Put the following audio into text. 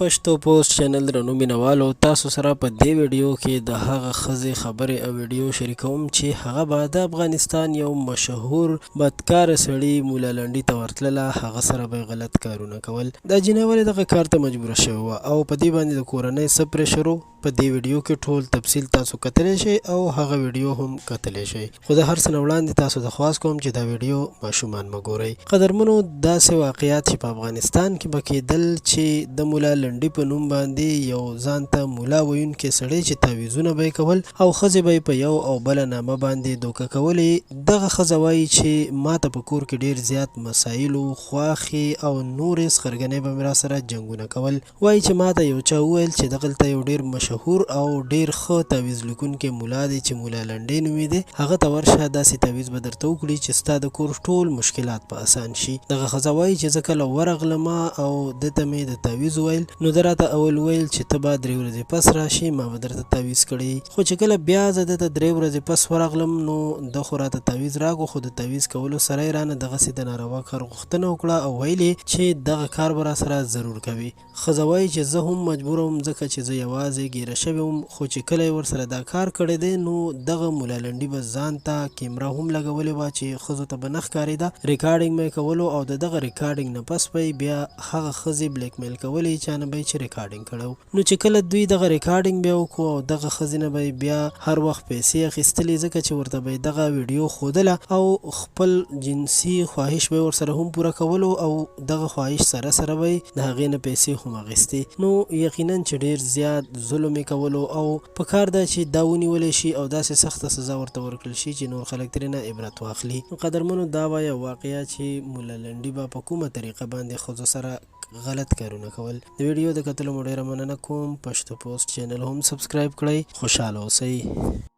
پښتو پوسټ چینل درنو مینوالو، تاسو سره په دې ویډیو کې د هغه ښځې خبرې او ویډیو شریکوم چې هغه به د افغانستان یو مشهور بدکاره سړي مولا لنډي ته ورتلله. هغه سره به غلط کارونه کول. دا جینۍ ولې دغه کار ته مجبوره شوې وه او په دې باندې د کورنۍ څه پرېشر و، په دې ویډیو کې ټول تفصیل تاسو کتلی شئ او هغه ویډیو هم کتلی شئ. خو د هر څه نه وړاندې تاسو ته خواست کوم چې دا ویډیو ماشومان مه ګورئ. قدرمنو، داسې واقعیات چې په افغانستان کې به کېدل چې د مولا لنډي په نوم باندې یو ځان ته مولا ویونکی سړی چې تعویضونه به یې کول او ښځې به یې په یو او بله نامه باندې دوکه کولې. دغه ښځه وایي چې ما ته په کور کې ډېر زیات مسایلو، خواښې او نورې سخرګنۍ به مې راسره جنګونه کول. وایي چې ما ته یو چا وویل چې دغلته یو ډېر مشهور او ډېر ښه تعویض لیکونکی مولا دی چې مولا لنډی نومېدی، هغه ته ورشه، داسې تعویض به درته وکړي چې ستا د کور ټول مشکلات به اسان شي. دغه ښځه وایي چې زه کله ورغلمه او ده ته مې د تعویض وویل، نو ده راته اول ویل چې ته به 3 ورځې پس راشي، ما به درته تعویض کړی. خو چې کله بیا زه ده ته 3 ورځې پس ورغلم نو ده خو راته تعویض راکړو، خو د تعویض کولو سره یې رانه دغسې د ناروا کار غوښتنه وکړه او ویل یې چې دغه کار به راسره ضرور کوي. ښځه وایي چې زه هم مجبوره وم ځکه چې زه یوازې ګیره شوې وم، خو چې کله یې ورسره دا کار کړی دی نو دغه مولا لنډي به ځان ته کیمره هم لګولې وه چې ښځو ته به نه ښکارېده، ریکارډینګ به یې کولو او د دغه ریکارډینګ نه پس به یې بیا هغه ښځې بلیک میل کولې چا نه به یې چې ریکارډینګ کړی. نو چې کله دوی دغه ریکارډینګ بیا وکړو او دغه ښځې نه به یې بیا هر وخت پیسې اخیستلې ځکه چې ورته به یې دغه ویډیو ښودله او خپل جنسي خواهش به یې ورسره هم پوره کولو او دغه خواهش سره سره به یې د هغې نه پیسې هم اخیستې. نو یقینا چې ډېر زیات ظلم یې کولو او په کار ده چې دا ونیولی شي او داسې سخته سزا ورته ورکړل شي چې نور خلک ترېنه عبرت واخلي. قدرمنو، دا به یو واقعه چې مولا لنډي به په کومه طریقه باندې ښځو سره غلط کارونه کول. د ویډیو د کتلو مو ډېره مننه کوم. پښتو پوسټ چینل هم سبسکرایب کړئ. خوشحاله اوسئ.